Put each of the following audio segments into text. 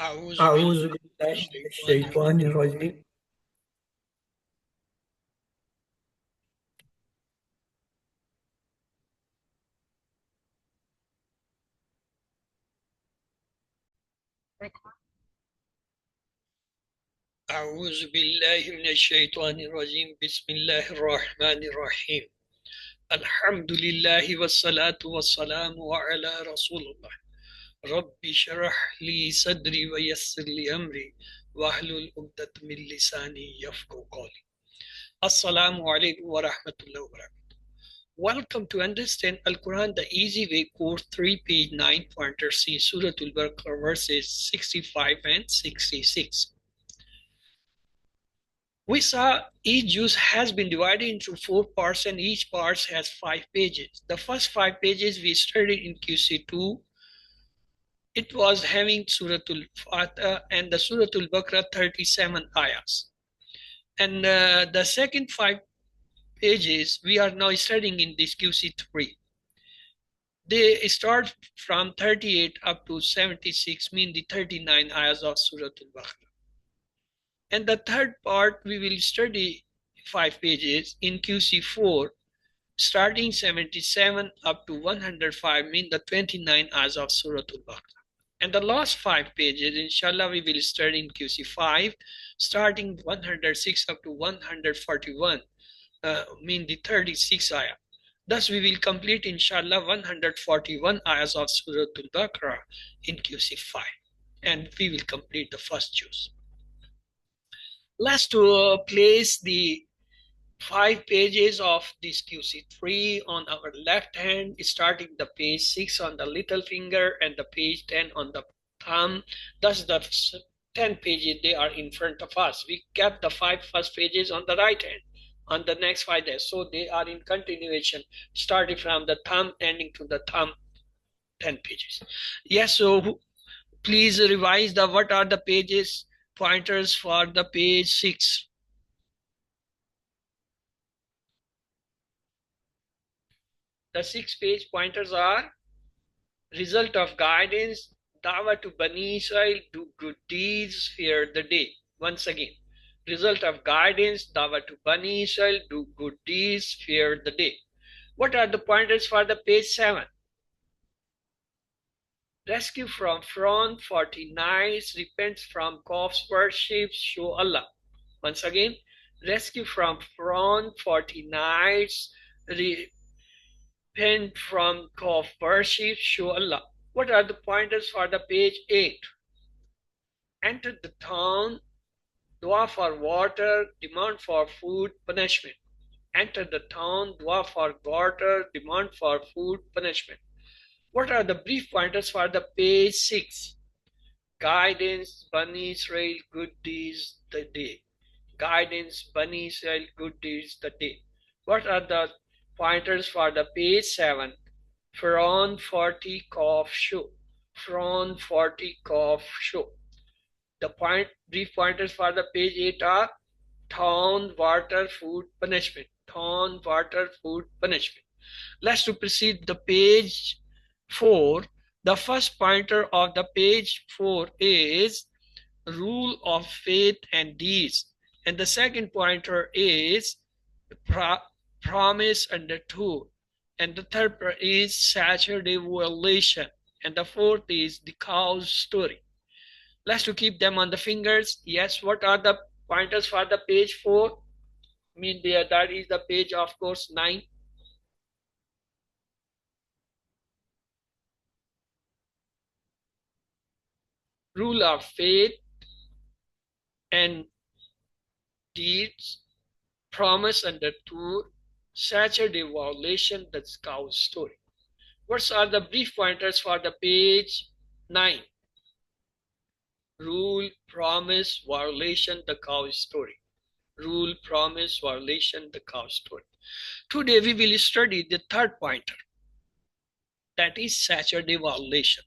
أعوذ أعوذ بالله من بالله من الشيطان الشيطان الرجيم. الرجيم. أعوذ بالله من الشيطان الرجيم. بسم الله الرحمن الرحيم. الحمد لله والصلاة والسلام على رسول الله. رب اشرح لي صدري ويسر لي أمري واحلل عقدة من لساني يفقهوا قولي. Assalamu alaikum wa rahmatullahi wa barakatuh. Welcome to Understand Al-Quran the Easy Way, Course 3, page 9, pointer C, Surah Al-Baqarah, verses 65 and 66. We saw each juz has been divided into 4 parts and each part has 5 pages. The first 5 pages we studied in QC2. It was having Surah Al-Fatiha and the Surah Al-Baqarah 37 ayahs. And the second 5 pages we are now studying in this QC3. They start from 38 up to 76, mean the 39 ayahs of Surah Al-Baqarah. And the third part we will study 5 pages in QC4, starting 77 up to 105, mean the 29 ayahs of Surah Al-Baqarah. And the last 5 pages, inshallah, we will study in QC5, starting 106 up to 141, mean the 36 ayah. Thus, we will complete, inshallah, 141 ayahs of Surah Al-Baqarah in QC5. And we will complete the first juz. Let's place the 5 pages of this QC3 on our left hand, starting the page 6 on the little finger and the page 10 on the thumb. Thus, the 10 pages, they are in front of us. We kept the 5 first pages on the right hand, on the next 5 days. So they are in continuation, starting from the thumb, ending to the thumb, 10 pages. Yes, so please revise the what are the pages, pointers for the page 6. The 6 page pointers are result of guidance, dawah to Bani Israel, do good deeds, fear the day. Once again, result of guidance, dawah to Bani Israel, do good deeds, fear the day. What are the pointers for the page 7? Rescue from fraud, 40 nights, repent from Kauf's worship, show Allah. Once again, rescue from fraud, 40 nights, repent from Kauf worship, show Allah. What are the pointers for the page 8? Enter the town, dua for water, demand for food, punishment. Enter the town, dua for water, demand for food, punishment. What are the brief pointers for the page 6? Guidance, Bani Israel, good deeds, the day. Guidance, Bani Israel, good deeds, the day. What are the pointers for the page 7? From 40 Kauf show. From 40 Kauf show. The brief pointers for the page 8 are town, water, food, punishment. Town, water, food, punishment. Let's proceed the page 4. The first pointer of the page 4 is rule of faith and deeds. And the second pointer is promise understood. And the third is Saturday violation. And the fourth is the cow's story. Let's to keep them on the fingers. Yes, what are the pointers for the page 4? I mean, that is the page of course 9. Rule of faith and deeds, promise understood, Saturday violation, that's cow's story. What are the brief pointers for the page 9? Rule, promise, violation, the cow story. Rule, promise, violation, the cow story. Today we will study the third pointer, that is Saturday violation.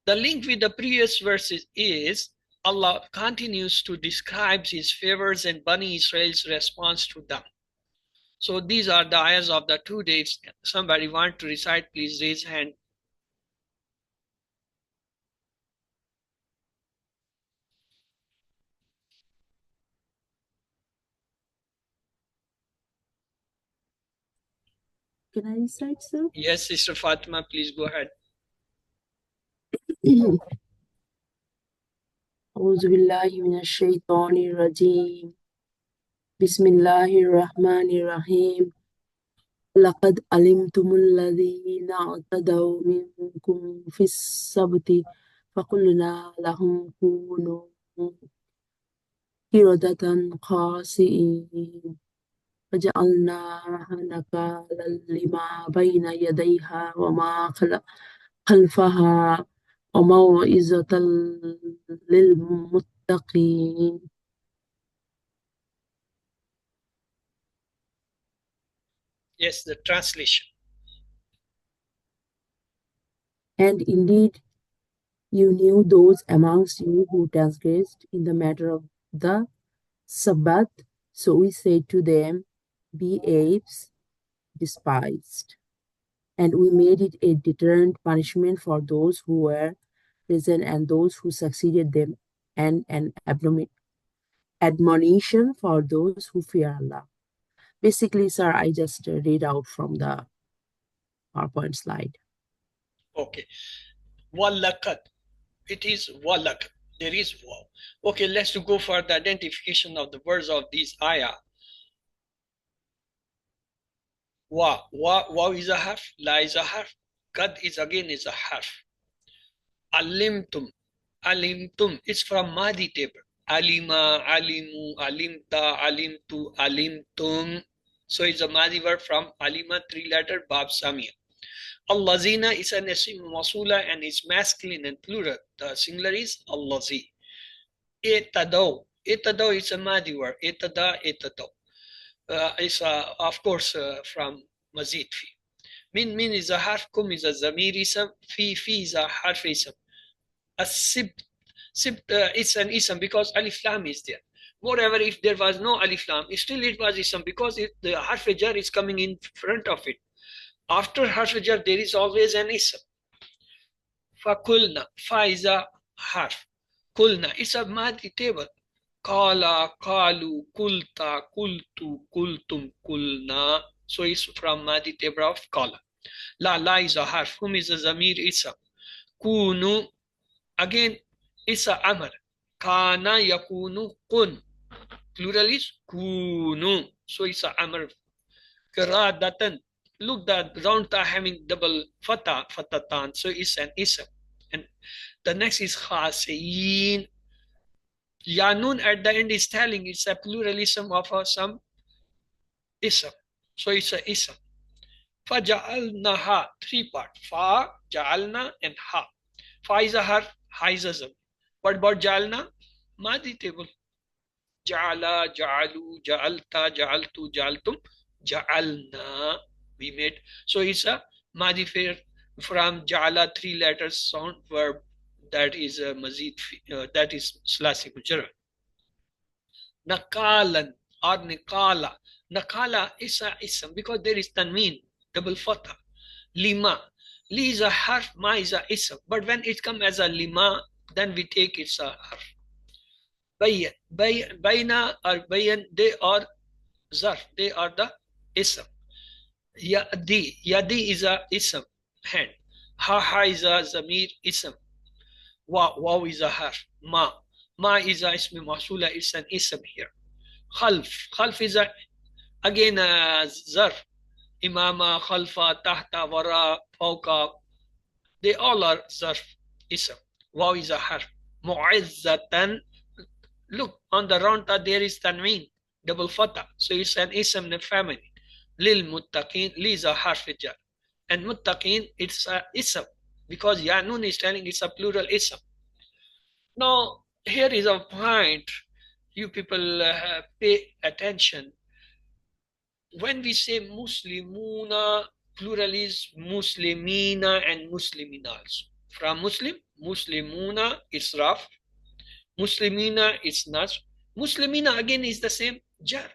The link with the previous verses is Allah continues to describe his favors and Bani Israel's response to them. So these are the ayahs of the 2 days. Somebody want to recite, please raise hand. Can I recite, sir? Yes, Sister Fatima, please go ahead. أعوذ بالله من الشيطان الرجيم بسم الله الرحمن الرحيم لقد علمتم الذين اعتدوا منكم في السبت فقلنا لهم كونوا قردة خاسئين فجعلناها نكالا لما بين يديها وما خلفها وموعظة للمتقين. Yes, the translation. And indeed, you knew those amongst you who transgressed in the matter of the Sabbath. So we said to them, be apes despised. And we made it a deterrent punishment for those who were present and those who succeeded them, and an admonition for those who fear Allah. Basically, sir, I just read out from the PowerPoint slide. Okay. Walakad. It is walak. There is wow. Okay, let's go for the identification of the words of these ayah. Wa is a harf, la is a harf, kad is again is a harf. Alimtum, alimtum, it's from Mahdi table. Alima, alimu, alimta, alimtu, alimtum. So it's a Mahdi verb from Alima, 3-letter Bab Samia. Allazina is an isim masula and is masculine and plural. The singular is Allazi. Etadaw. Etadaw is a Mahdi word. Etada, etadaw. Is of course from Mazid fi. Min is a harf, kum is a zamir ism, fi is a harf ism. A sibt it's an ism because alif lam is there. Moreover, if there was no alif lam, still it was ism because the harf jar is coming in front of it. After harf jar, there is always an ism. Fakulna, fa is a harf. Kulna, it's a Mahdi table. Kala, kalu, kulta, kultu, kultum, kulna. So it's from Mahdi table of Kala. La is a harf. Hum is a zamir ism. Kunu, again, it's a amr. Kana yakunu kun. Plural is kunu. So it's a amr. Kiradatan. Look, the round ta having double fatatan. So it's an ism. And the next is khasayin. Yanun at the end is telling it's a pluralism of some ism. So it's a ism. Fa ja'alnaha, 3 parts. Fa, ja'alna, and ha. Fa is a harf, ha is a zam. What about ja'alna? Madi table. Ja'ala, ja'alu, ja'alta, ja'altu, ja'altum, ja'alna. We made. So it's a Madi fair from ja'ala, 3 letters sound verb. That is a mazid, that is slasi mujarrad. Nakalan or nikala. Nakala is a ism because there is tanween, double fatha. Lima. Li is a harf, ma is a ism. But when it comes as a lima, then we take it's a harf. Bayan. Bayna or bayan, they are zarf. They are the ism. Yadi. Yadi is a ism, hand. Ha is a zamir ism. Waw is a harf. Ma is a ism masula, it's an ism here. Khalf is a, again a zarf. Imama, khalfa, tahta, wara, fawqa. They all are zarf, ism. Waw is a harf. Mu'izzatan. Look, on the round ta there is tanween, double fatha. So it's an ism feminine. Lil muttaqin, li is a harf jar. And muttaqin, it's a ism. Because Yanun is telling it's a plural ism. Now, here is a point you people pay attention. When we say Muslimuna, plural is Muslimina and Musliminals. From Muslim, Muslimuna is Raf. Muslimina is Nasr. Muslimina again is the same jar.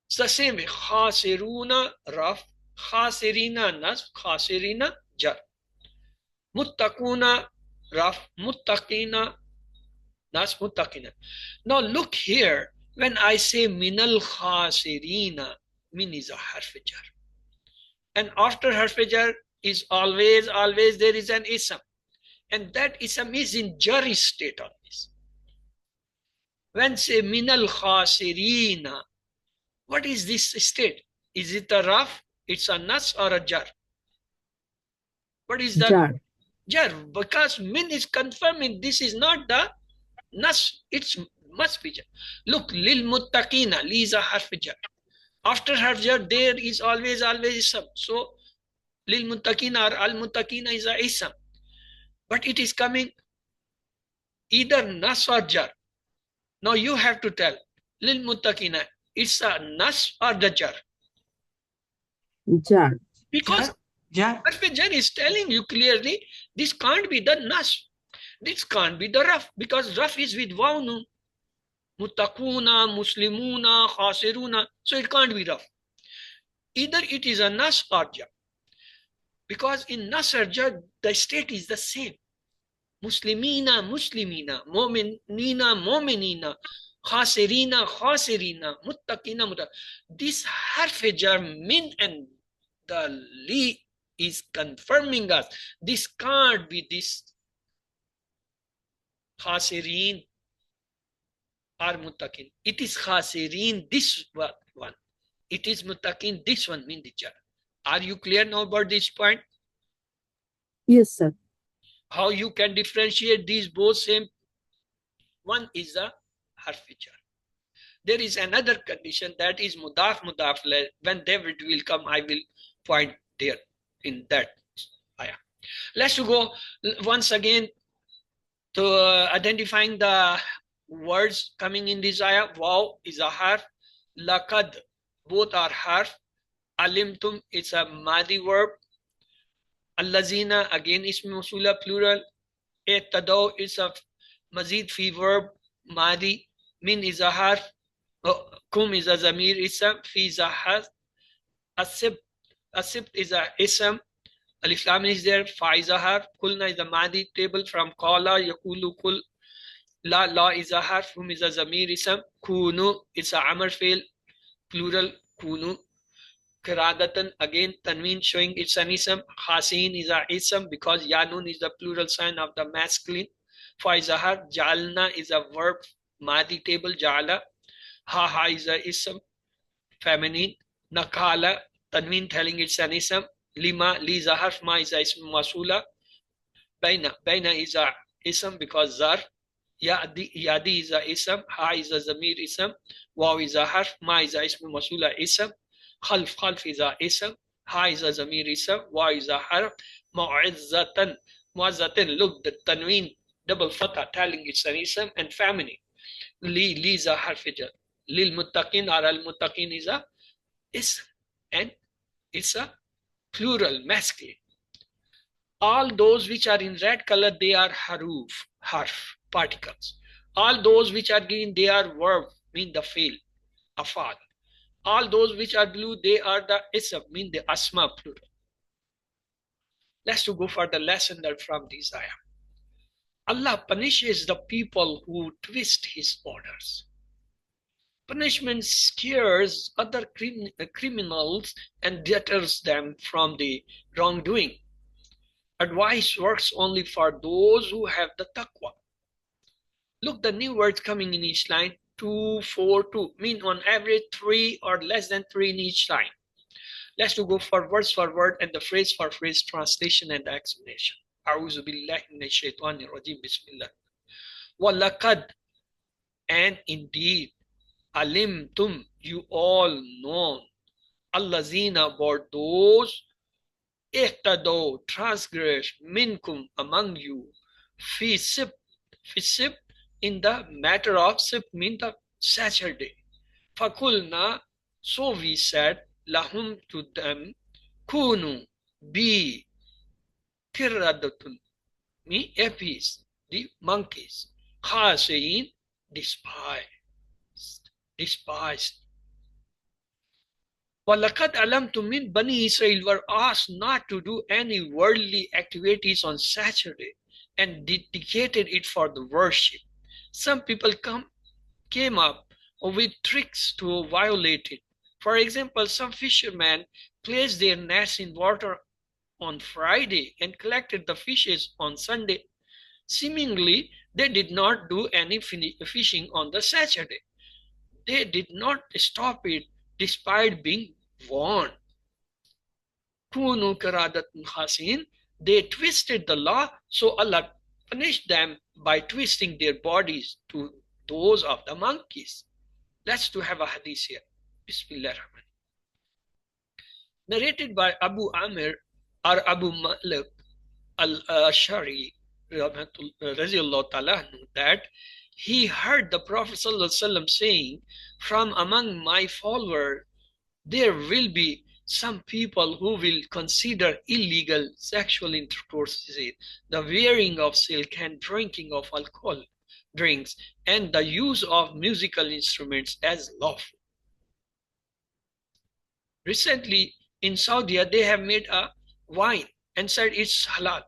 It's the same way. Khasiruna Raf. Khasirina Nasr. Khasirina jar. Muttaquna Raf. Muttaqina Nas muttaqina. Now look here. When I say minal khasirina, min is a harf jar. And after harf-e-jar is always there is an ism. And that ism is in jari state always. When say minal khasirina, what is this state? Is it a raf? It's a nas or a jar? What is the Jar. jar? Because min is confirming this is not the nas. It must be jar. Look, lil muttaqina, li is a harf jar. After harf jar, there is always ism. So lil muttaqina or al muttaqina is a ism. But it is coming either nas or jar. Now you have to tell lil muttaqina, it's a nas or the jar. Jar. Because jar is telling you clearly this can't be the nas. This can't be the raf because raf is with waw nun. Muttaquna, muslimuna, khasiruna. So it can't be raf. Either it is a nas or jar. Because in nas or jar, the state is the same. Muslimina, muslimina, mu'minina, mu'minina, khasirina, khasirina, muttaqina, muttaqina. This harf-e-jar min and the li is confirming us. This can't be this khasirin or muttaqin. It is khasirin, this one. It is muttaqin, this one, mean the jar. Are you clear now about this point? Yes, sir. How you can differentiate these both same? One is a harf-e-jar. There is another condition that is mudaf mudaf. When David will come, I will point there in that ayah. Let's go once again to identifying the words coming in this ayah. Wow is a harf. Laqad, both are harf. Alimtum, it's a madi verb. Allazina, again ism mawsula plural. Iqtadaw is a mazid fi verb. Madi. Min is a harf. Kum is a zamir ism. Fi is a harf. Asibt is a ism. Alif lam is there. Fa is a harf. Kulna is a madi table from qala yakulu kul. La is a harf. Hum is a zamir ism. Kunu is a amr fail plural. Kunu. Kiradatan, again tanween showing it's an ism. Khasin is a ism because yanun is the plural sign of the masculine. Fa is a harf. Jalna is a verb madi table jala. Ha is a ism feminine. Nakala, tanween telling it's an ism. Lima, li is a harf. Ma is a ism masula. Baina is a ism because zar. Yadi is a ism. Ha is a zamir ism. Waw is a harf. Ma is a ism masula ism. Khalf is a ism. Ha is a zamir ism. Wa is a harf. Mu'azzatan. Mu'azzatin, look, the tanween double fatha telling it's an ism and feminine. Li is a harf-e-jar. Lil muttaqin or al muttaqin is a ism and it's a plural masculine. All those which are in red color, they are harf particles. All those which are green, they are verb, mean the fail, afal. All those which are blue, they are the ism, mean the asma plural. Let's go for the lesson that from this ayah. Allah punishes the people who twist his orders. Punishment scares other criminals and deters them from the wrongdoing. Advice works only for those who have the taqwa. Look, the new words coming in each line. 2, 4, 2 mean on average 3 or less than 3 in each line. Let's go for word and the phrase for phrase translation and explanation. A'udhu billahi minash shaitanir rajim. Bismillah. Walaqad, and indeed, alimtum, you all know, allazina, about those, ihtadaw, transgress, minkum, among you, fi sibt, in the matter of sibt, mean the Saturday. Fakulna, so we said, lahum, to them, kunu, be, kirradatun, me apis, the monkeys, khasein, despised. وَلَقَدْ أَلَمْتُ مِنْ Bani Israel were asked not to do any worldly activities on Saturday and dedicated it for the worship. Some people came up with tricks to violate it. For example, some fishermen placed their nets in water on Friday and collected the fishes on Sunday. Seemingly, they did not do any fishing on the Saturday. They did not stop it despite being warned. Kunu karadat khasin. They twisted the law, so Allah punished them by twisting their bodies to those of the monkeys. Let's to have a hadith here. Bismillah. Narrated by Abu Amir or Abu Malik al-Ashari that he heard the Prophet ﷺ saying, from among my followers there will be some people who will consider illegal sexual intercourse, the wearing of silk and drinking of alcohol drinks, and the use of musical instruments as lawful. Recently in Saudi, they have made a wine and said it's halal.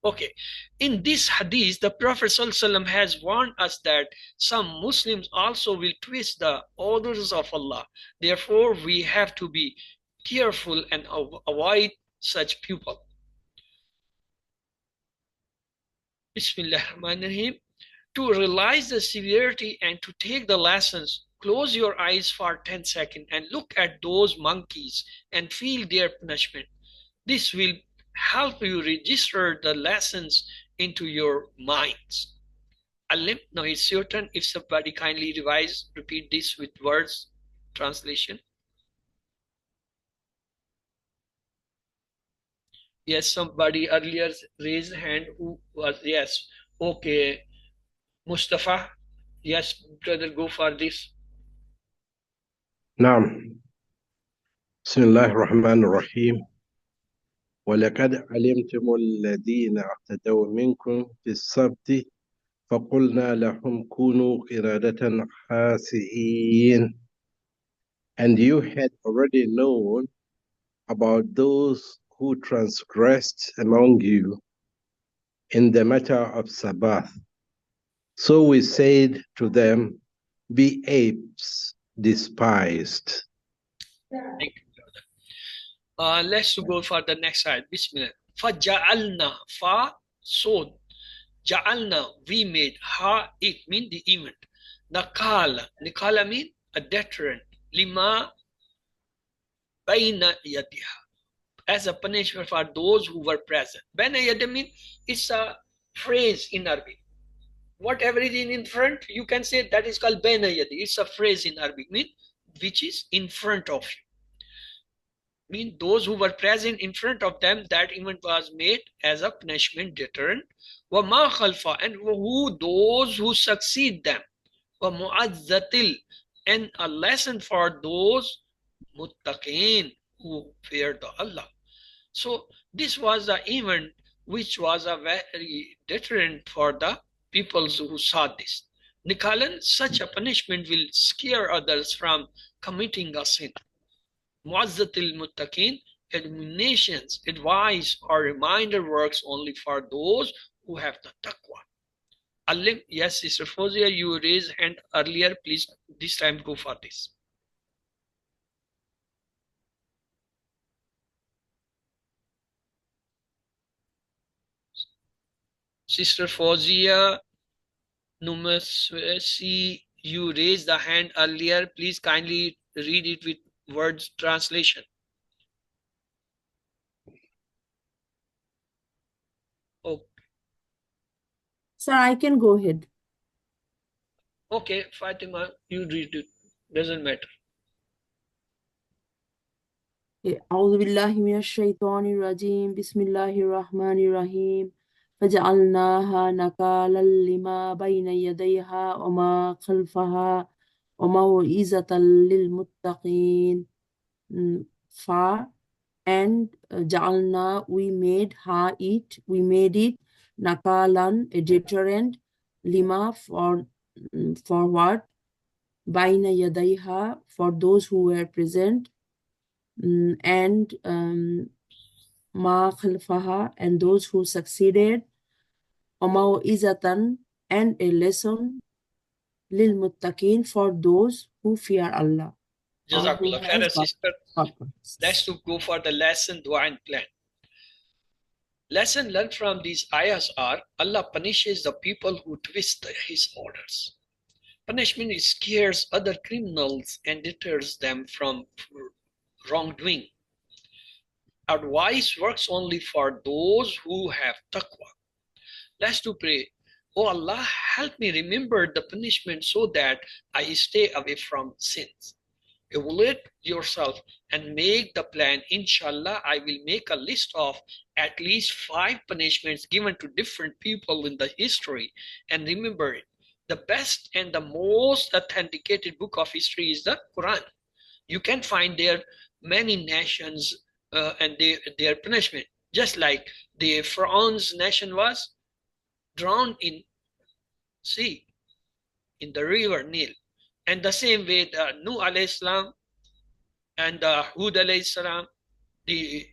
Okay, in this hadith, the Prophet ﷺ has warned us that some Muslims also will twist the orders of Allah. Therefore, we have to be careful and avoid such people. Bismillahirrahmanirrahim. To realize the severity and to take the lessons, close your eyes for 10 seconds and look at those monkeys and feel their punishment. This will help you register the lessons into your minds. Alim, now it's your turn. If somebody kindly repeat this with words, translation. Yes, somebody earlier raised hand who was, yes. Okay, Mustafa. Yes, brother, go for this. نعم. بسم الله الرحمن الرحيم. ولقد علمتم الذين اعتدوا منكم في السبت فقلنا لهم كونوا قردة خاسئين. And you had already known about those who transgressed among you in the matter of Sabbath. So we said to them, be apes despised. Thank you, brother. Let's go for the next slide. Bismillah. فَجَعَلْنَا so Ja'alna, we made, ha, it mean the event. Nakala mean a deterrent. Lima bayna yadiha, as a punishment for those who were present. Bayna yadiha mean it's a phrase in Arabic. Whatever is in front, you can say that is called bayna yadi. It's a phrase in Arabic, mean which is in front of you. Mean those who were present in front of them, that event was made as a punishment deterrent. وَمَا خَلْفَ, and who those who succeed them. وَمُعَزَّتِل, and a lesson for those muttaqin who feared Allah. So this was the event which was a very deterrent for the people who saw this. Nikalan, such a punishment will scare others from committing a sin. Muazzatil muttaqin, admonitions, advice, or reminder works only for those who have the taqwa. Alim, yes, Sister Fozia, you raised hand earlier. Please, this time go for this. Sister Fozia Numasi, you raised the hand earlier. Please kindly read it with words translation. Okay. Sir, I can go ahead. Okay, Fatima, you read it. Doesn't matter. أعوذ بالله من الشيطان الرجيم بسم الله الرحمن الرحيم فجعلناها نكالا لما بين يديها وما خلفها وموعظة للمتقين. And جعلنا, we made it nakalan, a deterrent, lima, for what, baina yadaiha, for those who were present, and ma khalfaha, and those who succeeded, izatan, and a lesson, lil muttaqin, for those who fear Allah or who Jazakallah has khair, sister. purpose. Let's go for the lesson, dua and plan. Lesson learned from these ayahs are Allah punishes the people who twist his orders. Punishment scares other criminals and deters them from wrongdoing. Advice works only for those who have taqwa. Let's pray. Oh Allah, help me remember the punishment so that I stay away from sins. Evaluate yourself and make the plan. Inshallah, I will make a list of at least 5 punishments given to different people in the history and remember it. The best and the most authenticated book of history is the Quran. You can find there many nations and their punishment. Just like the Pharaoh's nation was drowned in sea, in the river Nile. And the same way the Nuh alayhi salam and the Hud alayhi salam, the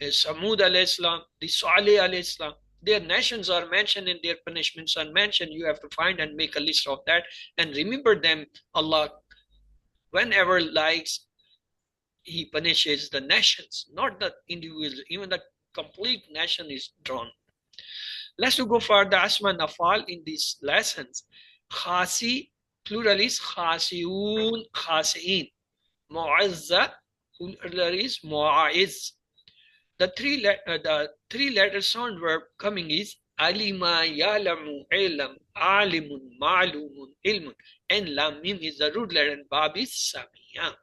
Samud alayhi salam, the Salih alayhi salam, their nations are mentioned and their punishments are mentioned. You have to find and make a list of that and remember them. Allah, whenever likes, he punishes the nations, not the individuals. Even the complete nation is drawn. Let's go for the Asma Nafal in these lessons. Khasi, plural is khasiun, khasiin. Mu'azza, plural is mu'aiz. The three letter sound verb coming is alima, ya'lamu, ilm, alimun, ma'lumun, ilmun. And lam mim is the root letter and bab is samiya.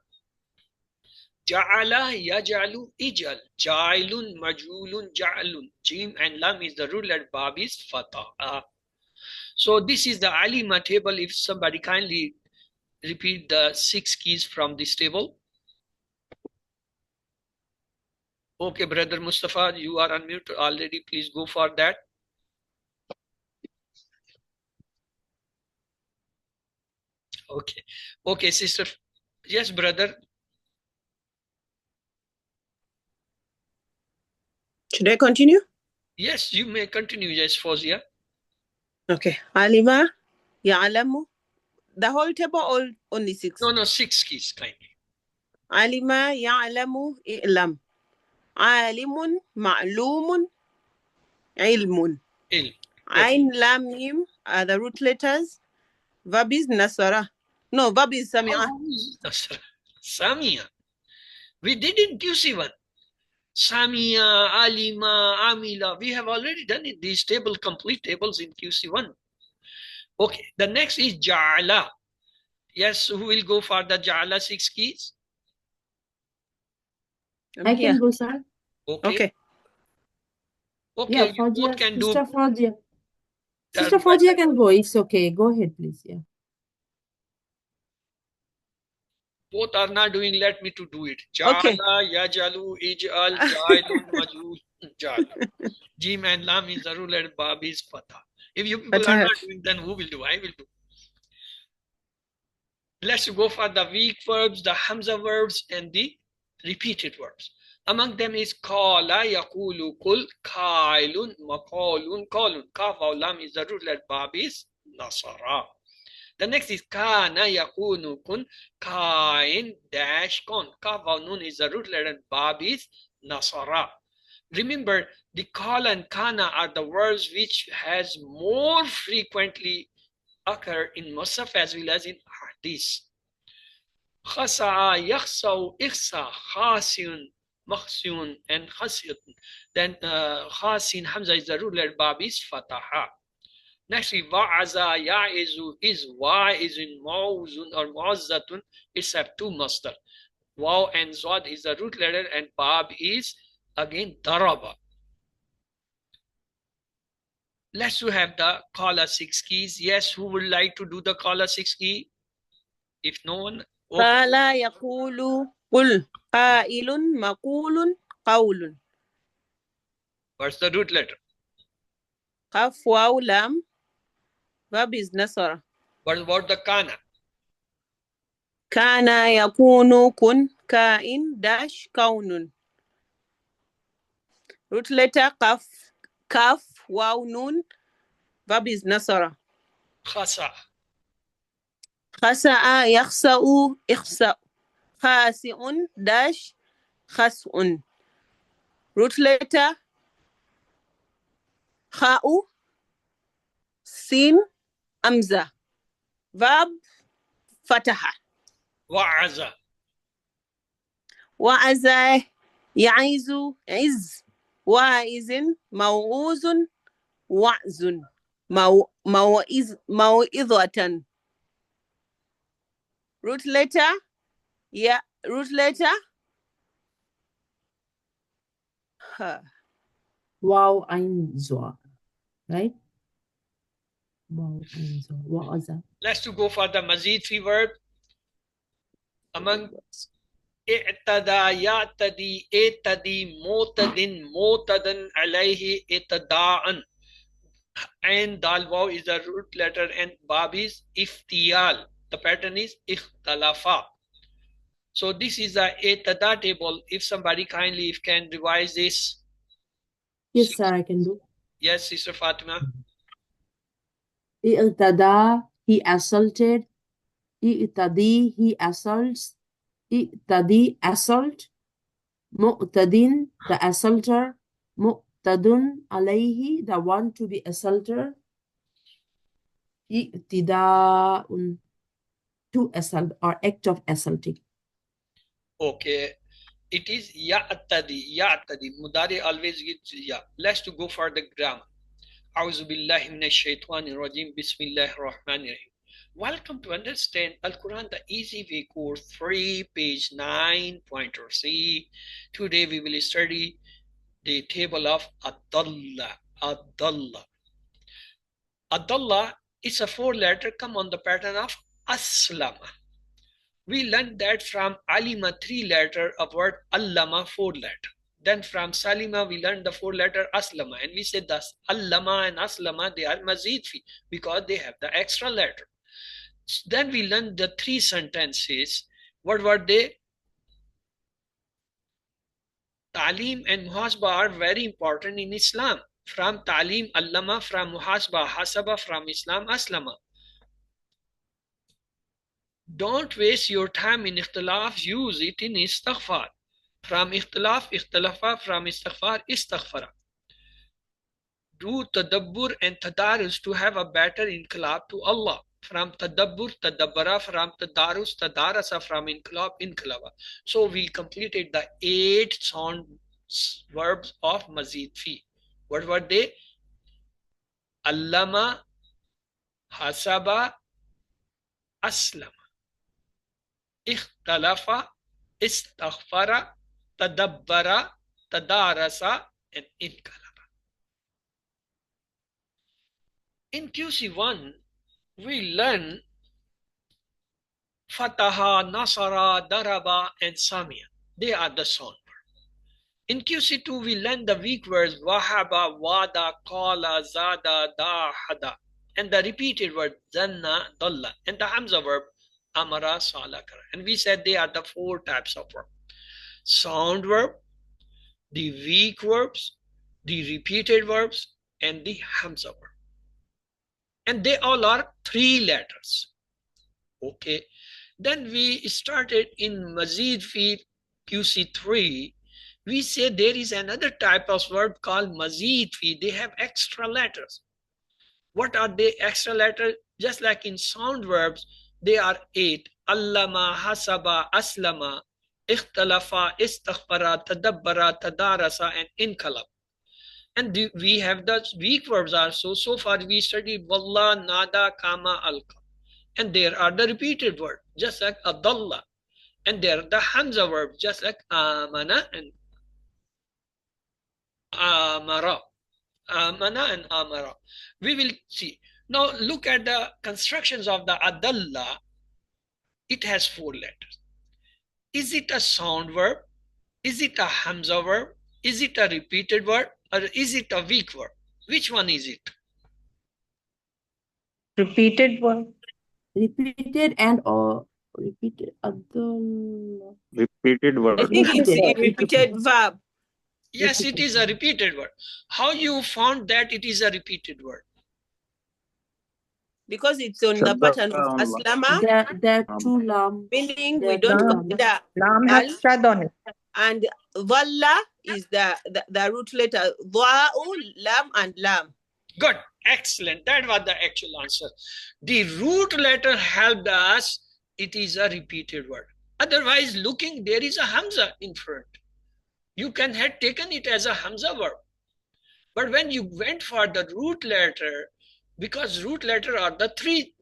Ja'ala, yaj'alu, ijal. Ja'ilun, maj'ulun, ja'alun. Jim and lam is the root letter, bab is fatah. So this is the alima table. If somebody kindly repeat the 6 keys from this table. Okay, brother Mustafa, you are on mute already. Please go for that. Okay. Okay, sister. Yes, brother. Should I continue? Yes, you may continue. Yes, Fawzia. Okay. Alima, ya'lamu. The whole table or only 6? No, 6 keys, kindly. Alima, ya'lamu, i'lam. Alimun, ma'lumun, ilmun. Ilm. Ain, lam, mim are the root letters. Verb is nasara. No, verb is sami'a. Nasara. Samia. We did in QC1. Samia, Alima, Amila. We have already done it. These table, complete tables in QC1. Okay, the next is Ja'ala. Yes, who will go for the Ja'ala 6 keys? I can go, sir. Okay. Yeah, you both can do. Sister Fawzia. Sister Fawzia can go. It's okay. Go ahead, please. Yeah. Both are not doing. Let me to do it. Ja'ala, yajalu, ij'al, ja'ilun, majul, ja'al. Jim and lam is the rule and bab is fatah. If you people are not doing, then who will do? I will do. Let's go for the weak verbs, the hamza verbs, and the repeated verbs. Among them is qala, yaqulu, kul, kailun, maqalun, qalun. Kaf or lam is the root letter, bab is nasara. The next is kana, yakunu, kun, kain, dash, kon. Kaf or nun is the root letter, bab is nasara. Remember, the kal and kana are the words which has more frequently occur in Musaf as well as in Hadith. Khasa, yakhsaw, ikhsa, khasiyun, makhsiyun, and khasiyatun. Then khasin hamza is the root letter, bab is fataha. Next is wa'aza, ya'izu, is wa'izun, ma'uzun, or mu'azzatun. It's have 2 masdar. Waw and zod is the root letter and bab is again daraba. Let's have the qala 6 keys. Yes, who would like to do the qala 6 key? If no one, qala yaqulu qul qailun maqulun qawlun. What's the root letter? Qaf waw lam. Verb is nasara. What about the kana? Kana yakunu kun kain dash kaunun. Root letter kaf, kaf, waw, nun. Verb is nasara. Khasa. خسأ يخسأ إخسأ. خاسئ dash خسء. Root letter خاء sin أمزة. Verb فتح. وعز. وعز يعز عز. واعز موعوز وعز. موعظة. Root letter root letter Wow, ein Zwa. Right? Wow, ein Zwa. Wa'aza. Let's go for the mazid fi verb. Among i'tada, ya'tadi, etadi, motadin, motadan, alayhi, itada'an. And dal waw is the root letter and bab is iftiyal. The pattern is ikhtalafa. So this is the etada table. If somebody kindly if can revise this. Yes, sir, I can do. Yes, Sister Fatima. I'tada, he assaulted. I'tadi, he assaults. I'tadi, assault. Mu'tadin, the assaulter. Mu'tadun, alayhi, the one to be assaulter. I'tida'un, to assault or act of assaulting. Okay. It is ya'tadi, ya'tadi. Mudari always gets ya. Let's to go for the grammar. A'udhu billahi minash shaitanir rajim. Bismillahir rahmanir rahim. Welcome to Understand Al-Quran the Easy Way course 3, page 9.c. Today we will study the table of Adalla. Adalla. Adalla is a 4-letter come on the pattern of Aslama. We learned that from Alima 3-letter of word Allama 4-letter. Then from Salima we learned the 4-letter Aslama, and we said that Allama and Aslama they are mazid fi because they have the extra letter. Then we learned the 3 sentences. What were they? Talim and Muhasba are very important in Islam. From Talim, Allama, from Muhasba, Hasaba, from Islam, Aslama. Don't waste your time in ikhtilaf, use it in istighfar. From ikhtilaf, ikhtalafa, from istighfar, istighfara. Do tadabbur and tadarus to have a better inqilab to Allah. From tadabbur, tadabbara, from tadarus, tadarasa, from inqilab, inqilaba. So we completed the 8 sound verbs of mazid fi. What were they? Allama, hasaba, aslama. Ikhtalafa, istaghfara, tadabbara, tadarasa, and inqilaba. In QC1, we learn Fataha, Nasara, Daraba, and Samia. They are the sound words. In QC2, we learn the weak words Wahaba, Wada, Qala, Zada, Da, Hada, and the repeated word Zanna, Dalla, and the Hamza verb Amara, Salakara. And we said they are the 4 types of verb. Sound verb, the weak verbs, the repeated verbs, and the Hamza verb. And they all are 3 letters. Okay. Then we started in Mazid fi QC3. We say there is another type of word called Mazid fi. They have extra letters. What are they extra letters? Just like in sound verbs, they are 8. Allama, hasaba, aslama, ikhtalafa, istaghfara, tadabbara, tadarasa, and inqalab. And we have the weak verbs also. So far we studied Wallah, Nada, Kama, Alqa. And there are the repeated words, just like Adalla. And there are the Hamza verbs, just like Amana and Amara. Amana and Amara. We will see. Now look at the constructions of the Adalla. It has 4 letters. Is it a sound verb? Is it a Hamza verb? Is it a repeated word? Or is it a weak word? Which one is it? repeated word. Repeated and repeated. Adalla. Repeated word. I think it's a repeated verb. Yes, it is a repeated word. How you found that it is a repeated word? because it's on the pattern of aslama, There are two lam. meaning There we are two don't lam. consider Lam has al, shad on it. and dhalla is the root letter dha'u, lam and lam. Good. Excellent. That was the actual answer. The root letter helped us. It is a repeated word. Otherwise, looking, there is a Hamza in front. You can have taken it as a Hamza verb. But when you went for the root letter, because root letter are the three.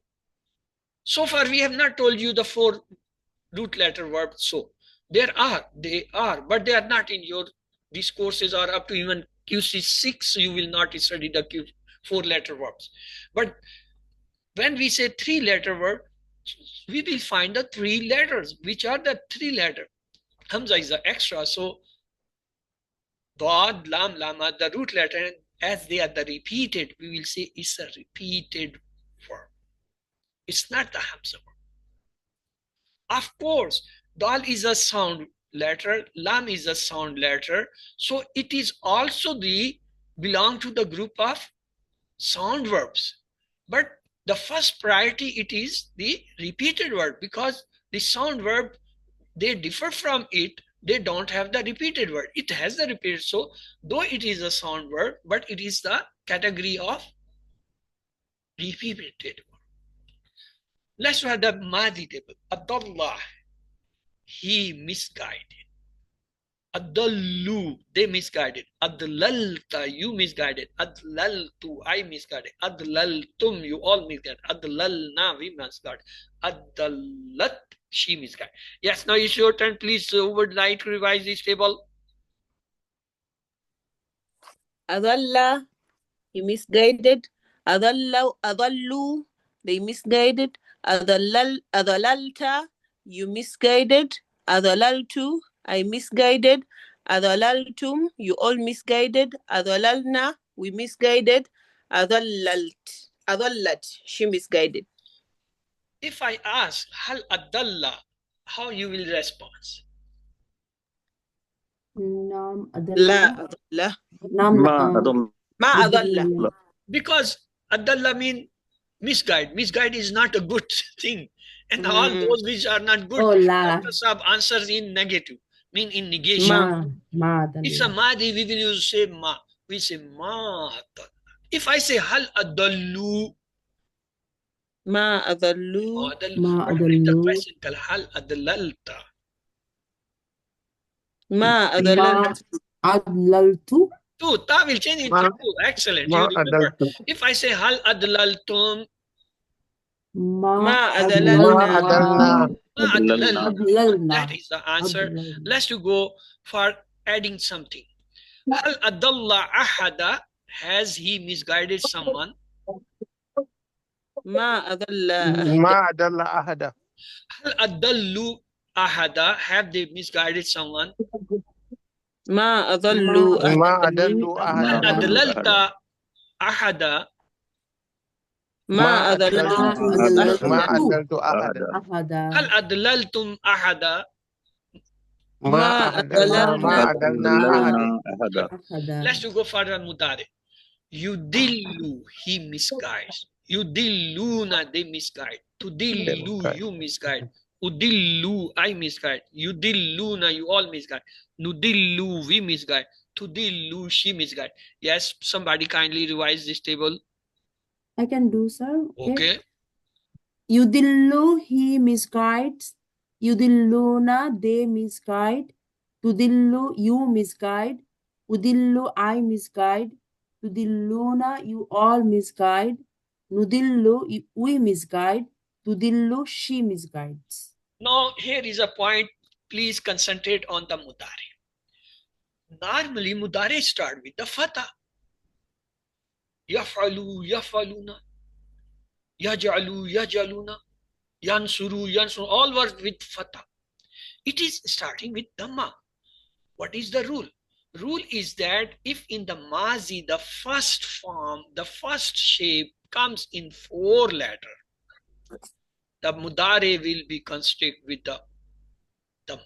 So far, we have not told you the four root letter verbs. So they are, but they are not in your, these courses are up to even QC6. You will not study the four letter verbs. But when we say three letter word, we will find the three letters. Which are the three letter? Hamza is the extra. So Dad, Lam, Lama, the root letter, and as they are the repeated, we will say it's a repeated verb. It's not the Hamza verb. Of course, Dal is a sound letter, Lam is a sound letter. So it is also belong to the group of sound verbs. But the first priority, it is the repeated word, because the sound verb, they differ from it. They don't have the repeated word. It has the repeated. So though it is a sound verb, but it is the category of repeated word. Let's have the Madi table. Adallah, he misguided. Adallu, they misguided. Adlalta, you misguided. Adlaltu, I misguided. Adlaltum, you all misguided. Adlalna, we misguided. Adallat, she misguided. Yes, now it's your turn. Please, who would like to revise this table? Adalla, he misguided. Adallu, they misguided. Adalalta, you misguided. Adalaltu, I misguided. Adalaltum, you all misguided. Adalalna, we misguided. Adallat, she misguided. If I ask, Hal Adalla, how you will respond? Nam La adalla. adalla. Ma adalla. Because Adalla mean misguide. Misguide is not a good thing. And all those which are not good, Oh, la. Dr. Saab answers in negative, mean in negation. Ma It's a adalla. Madi, we will use say ma. We say ma adalla. If I say hal adallu, Ma adallu. Ma what will the adallu. question call hal adlalta? Ma Ma adallaltu. adlaltu. Two, ta will change into two. Excellent. You remember. If I say hal adlaltum, Ma adlalna. adallalna. ma adlalna. Adlalna. That is the answer. Adlalna. Let's to go for adding something. Hal adalla ahada, has he misguided someone? Ma adalla ahada. Hal adallu ahada, have they misguided someone? Ma adallu Hal adlalta ahada, Ma adallaltu ahada. hal adlaltum ahada. Ma adallalna Ahada. Let's to go further mudare. Yudillu, he misguides. Yudilluna, they misguide. Tudillu, you misguide. Udillu, I misguide. Yudilluna, you all misguide. Nudillu, we misguide. Tudillu, she misguide. Yes, somebody kindly revise this table. I can do, sir. Okay. Yudillu, he misguides. Yudilluna, they misguide. Tudillu, you misguide. Udillu, I misguide. Tudilluna, you all misguide. Nudillu, we misguide. Tudillu, she misguides. Now, here is a point. Please concentrate on the mudare. Normally, mudare start with the fatha. Yafalu, yafaluna. Yajalu, yajaluna. Yansuru, yansuru. All words with fatha. It is starting with dhamma. What is the rule? Rule is that if in the mazi, the first form, the first shape comes in 4 letters, the mudare will be constructed with the dhamma.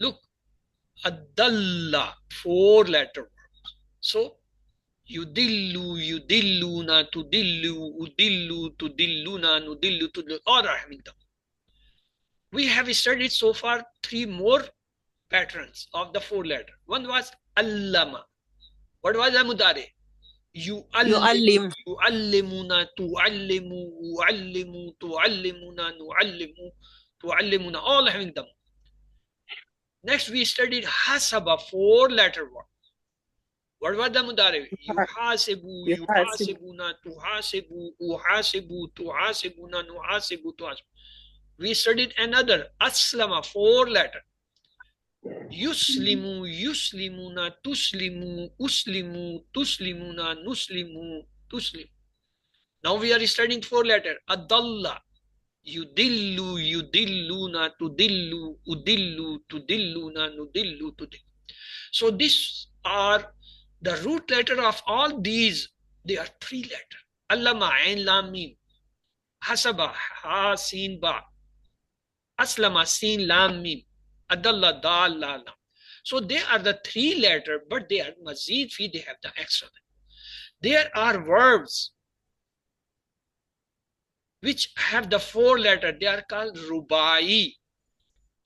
Look, adalla, 4 letter words. So Yudillu, yudilluna, tudillu, udillu, tudilluna, nudillu, tudillu, all are having them. We have studied so far 3 more patterns of the 4 letter. One was allama. What was the mudare? يعلم. Yu'allimuna, tu'allimu, u'allimu, tu'allimuna, nu'allimu, tu'allimuna, all having them. Next we studied hasaba, 4 letter word. What was the mudare? Yuhasibu, يحاسب. yuhasibuna, tuhasibu, uhasibu, tuhasibuna, nuhasibu, tuhasibu. We studied another aslama, 4 letter. Yuslimu, yuslimuna, tuslimu, uslimu, tuslimuna, nuslimu, tuslim. Now we are studying 4 letter. Adalla, yudillu, yudilluna, tudillu, udillu, tudilluna, nudillu, tudillu. So these are the root letter of all these. They are 3 letter. Allama, ain, lam, mim. Hasaba, ha, sin, ba. Aslama, sin, lam, mim. Adalla, dal, la, lam. So they are the 3 letter, but they are mazid fi, they have the extra. There are verbs which have the 4 letter. They are called rubai.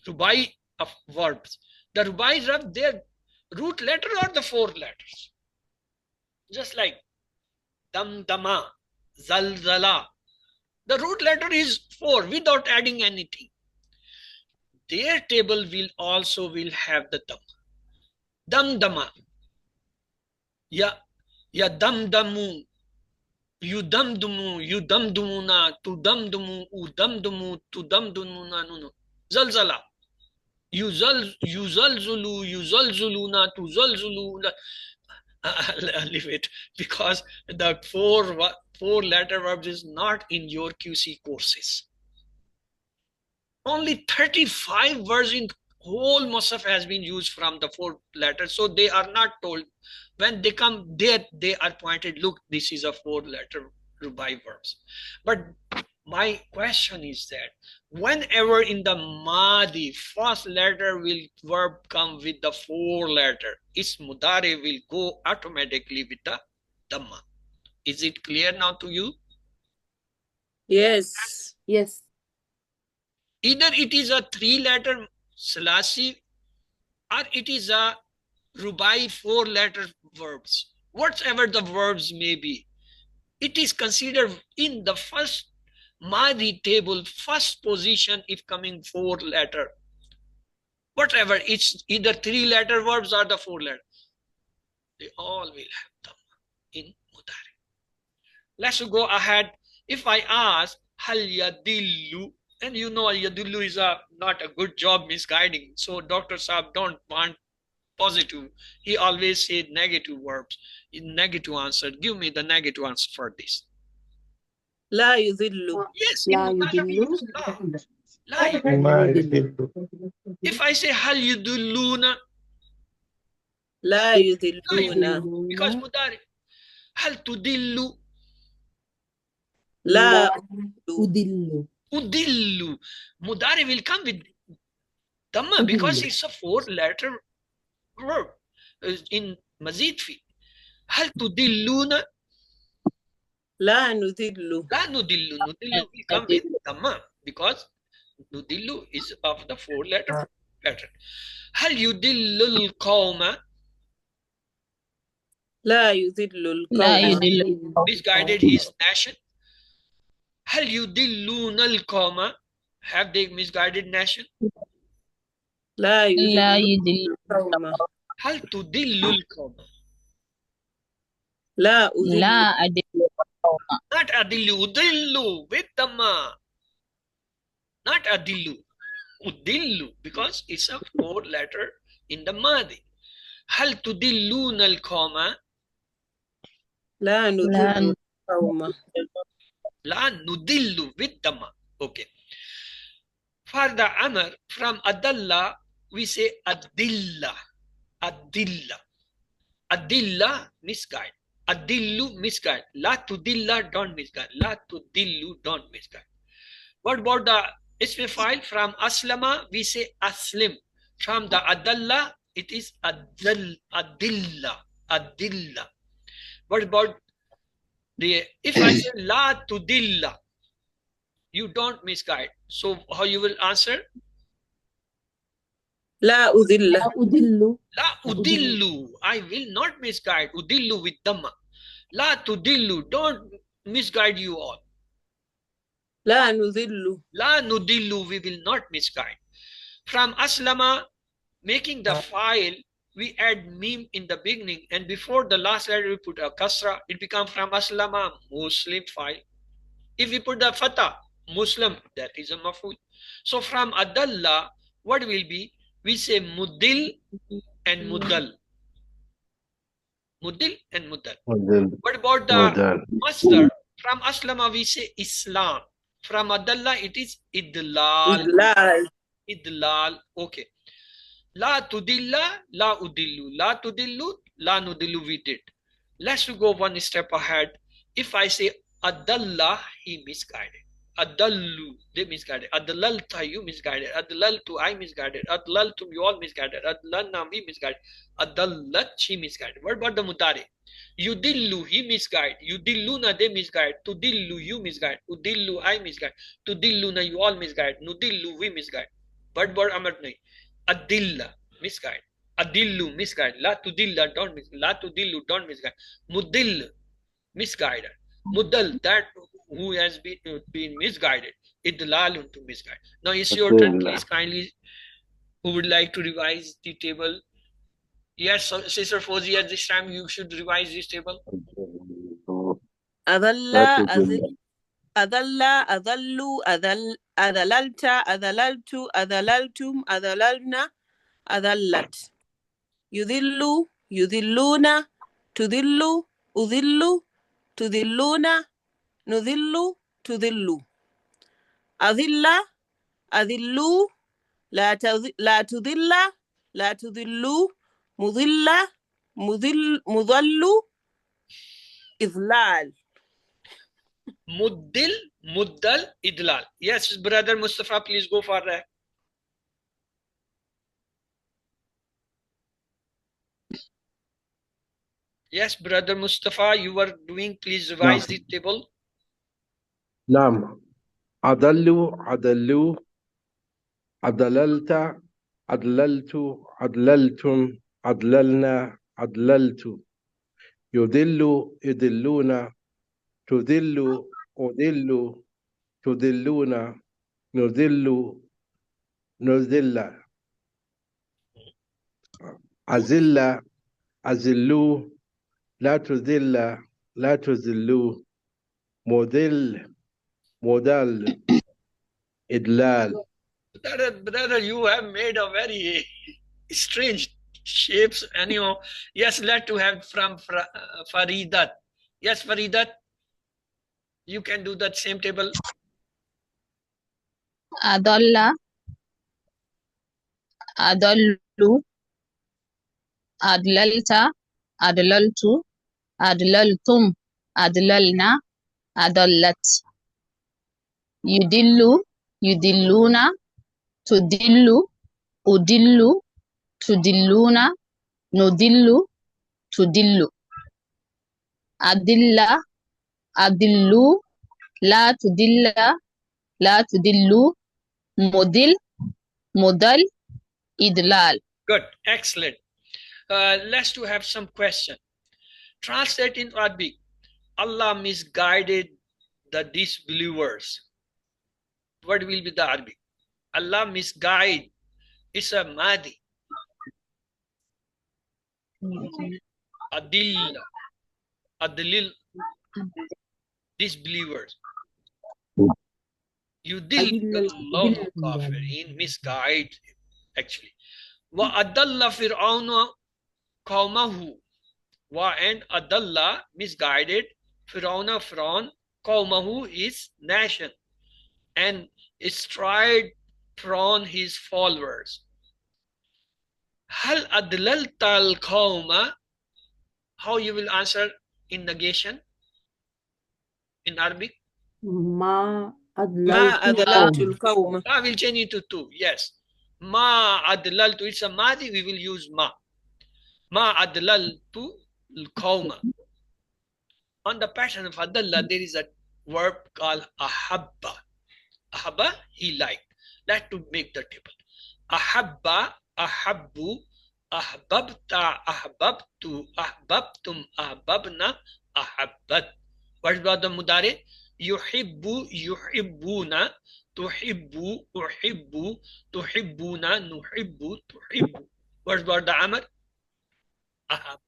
Rubai of verbs. The rubai verb, their root letter are the 4 letters. Just like damdama, zalzala. The root letter is 4 without adding anything. Their table will also have the dam. Damdama. Ya damdamu. Yudamdumu, yudamdumuna, tudamdumu, udamdumu, tudamdumuna, no. Zalzala. Yuzalzulu, yuzalzuluna, tuzalzuluna. I'll leave it because the 4 letter verbs is not in your QC courses. Only 35 words in whole Musaf has been used from the 4 letters. So they are not told. When they come there, they are pointed, look, this is a 4 letter rubai verbs. But my question is that whenever in the Madi, first letter will verb come with the 4 letter, its mudare will go automatically with the dhamma. Is it clear now to you? Yes. Yes. Either it is a 3 letter salasi or it is a rubai 4 letter verbs. Whatever the verbs may be, it is considered in the first Madi table, first position if coming 4 letter. Whatever, it's either 3 letter verbs or the 4 letter. They all will have them in mudari. Let's go ahead. If I ask hal yadillu, and you know yadillu is not a good job misguiding. So Dr. Saab don't want positive. He always said negative verbs. In negative answer, give me the negative answer for this. لا يذل. Yes, in La mudari we yudillu. use la. La yudillu. Yudillu. If I say hal yudulluna, لا يذلون. because mudari. Hal tudillu. لا Udillu. Udillu. Mudari will come with dhamma because it's a 4 letter verb in mazid fi. Hal tudilluna. لا نذل. La nudillu. Nudillu will come with dhamma because nudillu is of the 4 letter pattern. Hal yudillul qawma. لا يذل القوم. Misguided his nation. Hal yudilluna al qawma. Have they misguided nation? لا يذل القوم. Hal tudillul qawma. لا أذل. Not adillu, udillu with dhamma. Not adillu, udillu, because it's a 4 letter in the Madi. Hal tudilluna al qawma. لا نذل القوم. La nudillu with dhamma. Okay. For the amr from adalla, we say adilla. Adilla. Adilla, misguide. Adillu, misguide. La tudilla, don't misguide. La tudillu, don't misguide. What about the ism file from aslama? We say aslim. From the adalla, it is adilla. Adilla. What about if I say la tudilla, you don't misguide. So how you will answer? La udilla. لا أضل La لا أضل udillu. I will not misguide. Udillu with dhamma. La tudillu. Don't misguide you all. La nudillu. La nudillu. We will not misguide. From aslama, making the file, we add meme in the beginning, and before the last letter we put a kasra. It becomes from aslama, Muslim file. If we put the fatah, Muslim, that is a maful. So from adalla, what will be? We say mudil and mudal. Mudil and mudal. What about the masdar? From aslama we say Islam. From adalla it is idlal. Idlal. Idlal. Okay. La tudilla, la udillu. La tudillu, la nudillu we did. Let's go one step ahead. If I say adalla, he misguided. Adallu, they misguided. Adlalta, you misguided. Adlaltu, I misguided. Adlaltum, you all misguided. Adlalna, we misguided. Adallat, she misguided. What about the mudari? Yudillu, he misguided. Yudilluna, they misguided. Tudillu, you misguided. Udillu, I misguided. Tudilluna, you all misguided. Nudillu, we misguided. What about amarnai? Adilla, misguide. Adillu, misguide. La tudilla, don't misguide. La tudillu, don't misguide. Mudil, misguided. Mudal, that who has been misguided. Idlalun, to misguide. Now it's your turn, please kindly. Who would like to revise the table? Yes, Sister Fauzi, at this time you should revise this table. Adalla, adalla, adallu, adalalta, adalaltu, adalaltum, adalalna, adallat. Yudillu, yudilluna, tudillu, udillu, tudilluna, nudillu, tudillu. Adilla, adillu, la tudilla, la tudillu, mudilla, mudallu, idlal. Muddil, muddal, idlal. Yes, brother Mustafa, please go for that. Yes, brother Mustafa, you were doing, please revise the table. نعم. أضلوا أضللت أضللت أضللتم أضللنا أضللت يضل يضلون تضل أضل تضلون نضل نذل أزل أزلوا لا تذل لا تذلوا مذل مدل إدلال. Brother, you have made a very strange shapes. Anyhow, yes, let to have from Faridat. Yes, Faridat, you can do that same table. Adalla, adallu, adlalta, adlaltu, adlaltum, adlalna, adallat. Yudillu, yudilluna, tudillu, udillu, tudilluna, nudillu, tudillu. Adilla, adillu, la tudilla, la tudillu, mudil, mudal, idlal. Good, excellent. Let's to have some question. Translate in Arabic. Allah misguided the disbelievers. What will be the Arabic? Allah misguide. It's a madi. Adilla. Adlil. Disbelievers. Yudillallahu kafirin. Misguide, actually. Wa adalla fir'auna qawmahu. Wa and adalla, misguided. Fir'auna, qawmahu, his nation. And strayed from his followers. Hal adlalta al-qawma. How you will answer in negation in Arabic? ما Ma adlaltu al-qawma. I will change it to two. Yes. Ma adlaltu. It's a madi. We will use ma. Ma adlaltu al-qawma. On the pattern of adalla, there is a verb called ahabba. Ahabba, he liked. Let's to make the table. Ahabba, ahabbu, ahbabta, ahbabtu, ahbabtum, ahbabna, ahabbat. What about the mudare? Yuhibbu, yuhibbuna, tuhibbu, uhibbu, tuhibbuna, nuhibbu, tuhibbu. What about the amr? Ahab,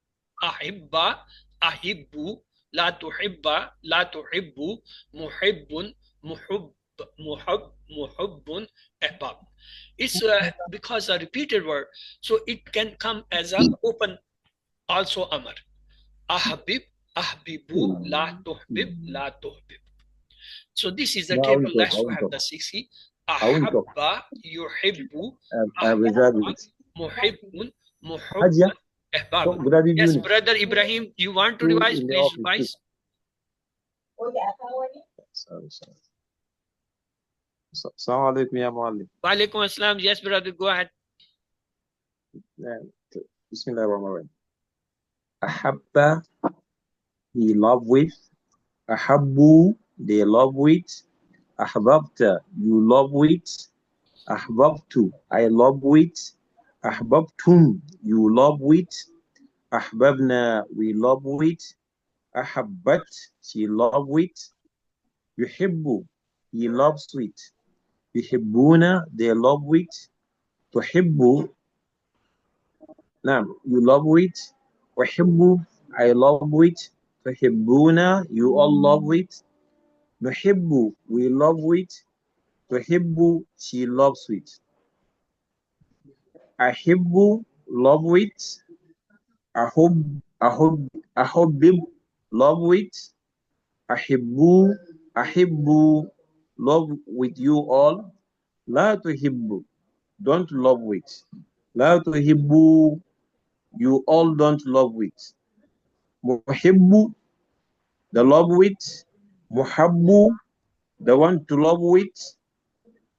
ahibba, ahibbu, la tuhibba, la tuhibbu, muhibbun, muhub, muhab, muhibbun, ahbab. It's because a repeated word, so it can come as a open also amr. Ahbib, ahbibu, la tuhbib, la tuhbib. So this is the table. Let's have the 60. Ahabba, yuhibbu, ahbabba, muhibbun, muhibban, ahbab. Yes, brother Ibrahim, you want to revise? Please revise. Assalamu alaikum ya muallim. Wa alaikum assalam. Yes, brother, go ahead. Bismillahirrahmanirrahim. Ahabba, he love with. Ahabbu, they love with. Ahbabta, you love with. Ahbabtu, I love with. Ahbabtum, you love with. Ahbabna, we love with. Ahabbat, she love with. Yuhibbu, he loves with. Yuhibbuna, they love with. Tuhibbu, you love with. Uhibbu, I love with. Tuhibbuna, you all love with. Nuhibbu, we love with. Tuhibbu, she loves with. Ahibbu, love with. Ahubbib, love with. Ahibbu, love with you all. La tuhibbu, don't love with. La tuhibbu, you all don't love with. Muhibbu, the love with. Muhabbu, the one to love with.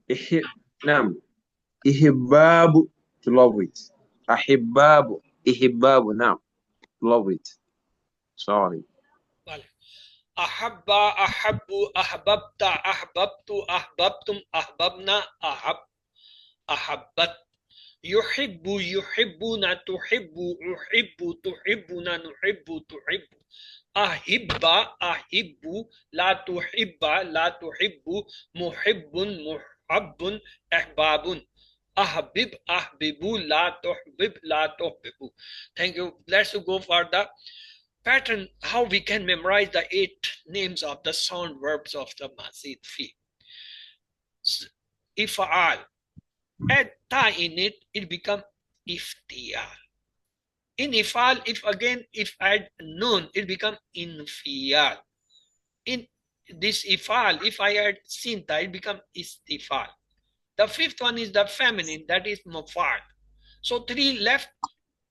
Ihibbabu, to love with. Ahibbabu, ihibbabu, now, love with. Sorry. Ahabba, ahabbu, ahbabta, ahbabtu, ahbabtum, ahbabna, ahabbat. Yuhibbu, yuhibbuna, tuhibbu, uhibbu, tuhibbuna, nuhibbu, tuhibbu. Ahibba, ahibbu, la tuhibba, la tuhibbu, muhibbun, muhabbun, ahbabun. Ahbib, ahbibu, la tuhbib, la tuhbibu. Thank you. Let's go for the pattern, how we can memorize the 8 names of the sound verbs of the mazid fi. If'al. Add ta in it, it becomes iftiyal. In ifal, if add nun, it becomes infiyal. In this ifal, if I add sinta, it becomes istifal. The 5th one is the feminine, that is mufal. So 3 left,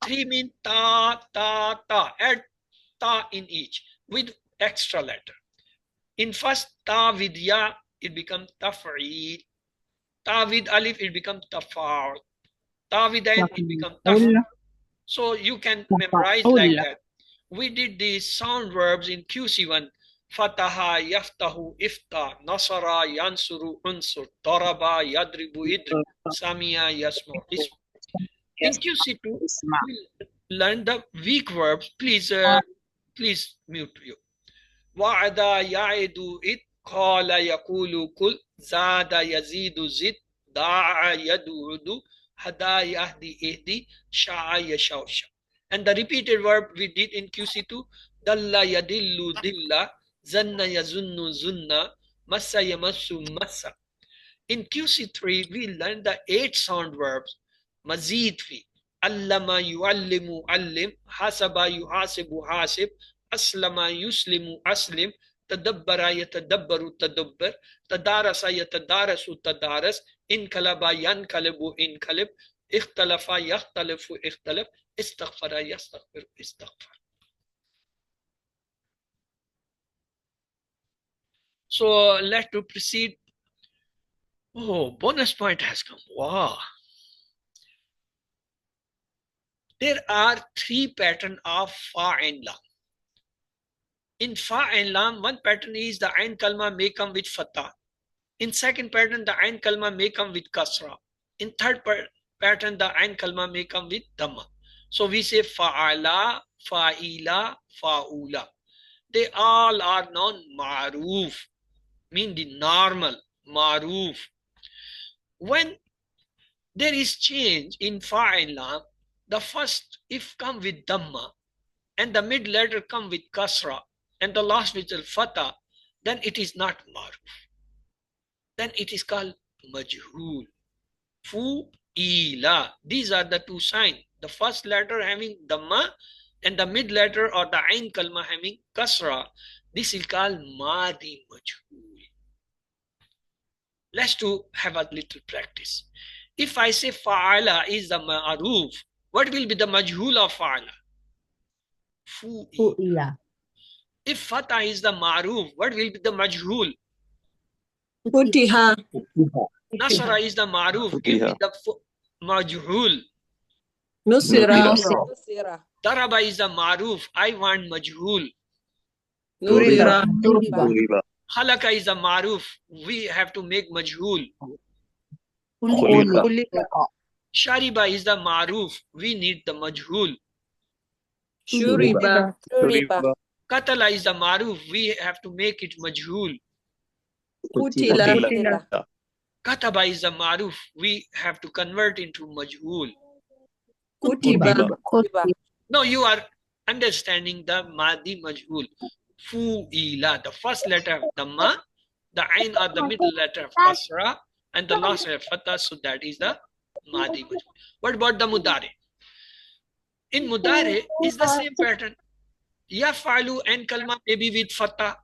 3 mean ta, ta, ta. Add ta in each with extra letter. In first ta with ya, it becomes taf'id. Ta with alif, it becomes tafa'ul. Ta with ain, it becomes taf'ul. So you can memorize like that. We did these sound verbs in QC1. Fataha, yaftahu, ifta, nasara, yansuru, unsur, daraba, yadribu, idrib, samia, yasmu, ismu. In QC2, we learn the weak verbs. Please mute you. Wa'ada, ya'idu, it, qala, yakulu, kul, zada, yazidu, zid, da'a, yadu'udu, hada, yahdi, ihdi, sha'a, yashawsha. And the repeated verb we did in QC2, dalla, yadillu, dilla, zanna, yazunnu, zunna, massa, yamassu, massa. In QC3, we learned the 8 sound verbs. Mazid fi, allama, yuallimu, allim, hasaba, yuhasibu, hasib, aslama, yuslimu, aslim, tadabbara, yatadabbaru, tadabbar, tadarasa, yatadarasu, tadaras, inkalaba, yankalibu, inkalib, ikhtalafa, yakhtalifu, ikhtalif, istaghfara, yastaghfir, istaghfar. So let's to proceed. Oh, bonus point has come. Wow. There are 3 patterns of fa and la. In fa and lam, one pattern is the ain kalma may come with fatah. In second pattern, the ain kalma may come with kasra. In third pattern, the ain kalma may come with dhamma. So we say fa'ala, fa'ila, fa'ula. They all are non-ma'ruf, mean the normal, ma'ruf. When there is change in fa and lam, the first if come with dhamma and the mid letter come with kasra and the last with al-fatah, then it is not ma'ruf. Then it is called majhul. Fu, ila. These are the two signs. The first letter having dhamma and the mid letter or the ain kalma having kasra. This is called madi majhul. Let's have a little practice. If I say fa'ala is the ma'ruf, what will be the majhul of fa'ala? Fu'ila. If fatah is the ma'ruf, what will be the majhul? Futiha. Nasara is the ma'ruf, give me the majhul. Nusira. Daraba is the ma'ruf, I want majhul. Nurira. Halaka is the ma'ruf, we have to make majhul. Shariba is the ma'ruf, we need the majhul. Shuriba. Katala is the ma'ruf, we have to make it majhul. Kutila. Kataba is the ma'ruf, we have to convert into majhul. Kutiba. Now you are understanding the madi majhul. Fu'ila, the first letter of dhamma, the ain or the middle letter of kasra, and the last letter of fatah, so that is the madi majhul. What about the mudare? In mudare is the same pattern. Yaf'alu and kalma may be with fatah.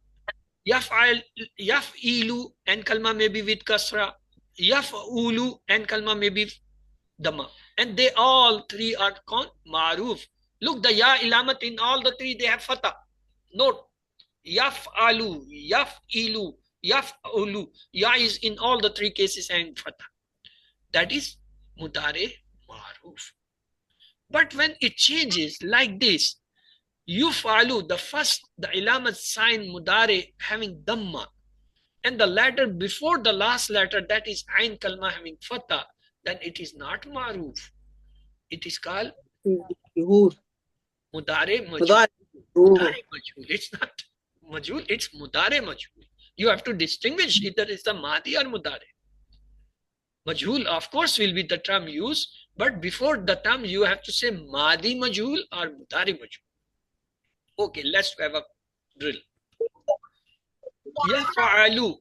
Yaf'ilu and kalma may be with kasra. Yaf'ulu and kalma may be dhamma. And they all three are called ma'ruf. Look, the ya ilamat in all the three, they have fatah. Note, yaf'alu, yaf'ilu, yaf'ulu. Ya is in all the three cases and fatah. That is mudare ma'ruf. But when it changes like this, yuf'alu, the first, the ilamat sign mudare having dhamma, and the letter before the last letter, that is ain kalma having fatah, then it is not ma'ruf. It is called mudare majhul. Mudare majhul. It's not majhul, it's mudare majhul. You have to distinguish either it's the madi or mudare. Majhul, of course, will be the term used, but before the term you have to say madi majhul or mudare majhul. Okay, let's have a drill. Yaf'alu.